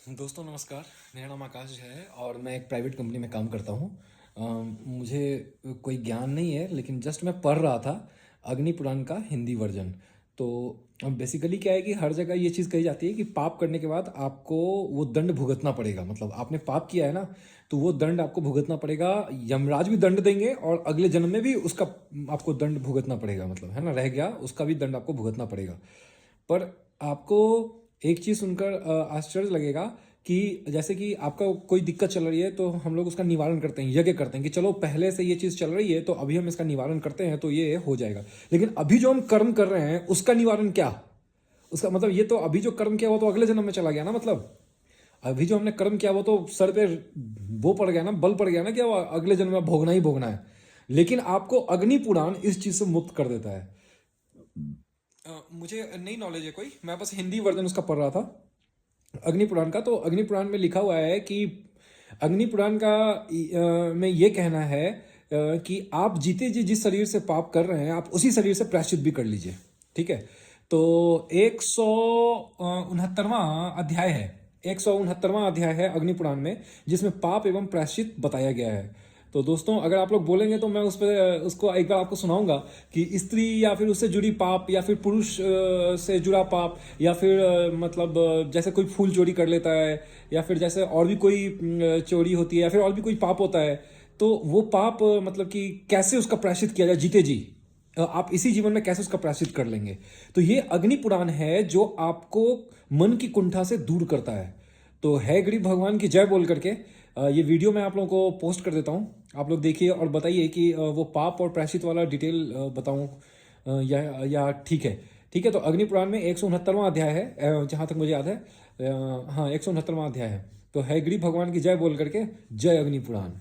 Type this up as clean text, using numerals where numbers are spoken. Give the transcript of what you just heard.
दोस्तों नमस्कार। मेरा नाम आकाश है और मैं एक प्राइवेट कंपनी में काम करता हूँ। मुझे कोई ज्ञान नहीं है, लेकिन जस्ट मैं पढ़ रहा था अग्नि पुराण का हिंदी वर्जन। तो बेसिकली क्या है कि हर जगह ये चीज़ कही जाती है कि पाप करने के बाद आपको वो दंड भुगतना पड़ेगा। मतलब आपने पाप किया है ना, तो वो दंड आपको भुगतना पड़ेगा। यमराज भी दंड देंगे और अगले जन्म में भी उसका आपको दंड भुगतना पड़ेगा। मतलब है ना, रह गया उसका भी दंड आपको भुगतना पड़ेगा। पर आपको एक चीज़ सुनकर आश्चर्य लगेगा कि जैसे कि आपका कोई दिक्कत चल रही है तो हम लोग उसका निवारण करते हैं, यज्ञ करते हैं कि चलो पहले से ये चीज़ चल रही है तो अभी हम इसका निवारण करते हैं तो ये हो जाएगा। लेकिन अभी जो हम कर्म कर रहे हैं उसका निवारण क्या? उसका मतलब ये तो अभी जो कर्म किया वो तो अगले जन्म में चला गया ना। मतलब अभी जो हमने कर्म किया वो तो सर पे वो पड़ गया ना, बल पड़ गया ना कि वो अगले जन्म में भोगना ही भोगना है। लेकिन आपको अग्नि पुराण इस चीज़ से मुक्त कर देता है। मुझे नई नॉलेज है कोई, मैं बस हिंदी वर्जन उसका पढ़ रहा था अग्नि पुराण का। तो अग्नि पुराण में लिखा हुआ है कि अग्नि पुराण का में ये कहना है कि आप जीते जी जिस शरीर से पाप कर रहे हैं आप उसी शरीर से प्रायश्चित भी कर लीजिए। ठीक है। तो 169वां अध्याय है, 169वां अध्याय है अग्नि पुराण में, जिसमें पाप एवं प्रायश्चित बताया गया है। तो दोस्तों अगर आप लोग बोलेंगे तो मैं उस पर उसको एक बार आपको सुनाऊंगा कि स्त्री या फिर उससे जुड़ी पाप या फिर पुरुष से जुड़ा पाप या फिर मतलब जैसे कोई फूल चोरी कर लेता है या फिर जैसे और भी कोई चोरी होती है या फिर और भी कोई पाप होता है, तो वो पाप मतलब कि कैसे उसका प्रायश्चित किया जाए जीते जी। आप इसी जीवन में कैसे उसका प्रायश्चित कर लेंगे। तो ये अग्नि पुराण है जो आपको मन की कुंठा से दूर करता है। तो है गरीब भगवान की जय बोल करके ये वीडियो मैं आप लोगों को पोस्ट कर देता हूँ। आप लोग देखिए और बताइए कि वो पाप और प्रायश्चित वाला डिटेल बताऊँ या ठीक है। ठीक है। तो अग्नि पुराण में 169वां अध्याय है, जहाँ तक मुझे याद है। हाँ, 169वां अध्याय है। तो है गरीब भगवान की जय बोल करके जय अग्नि पुराण।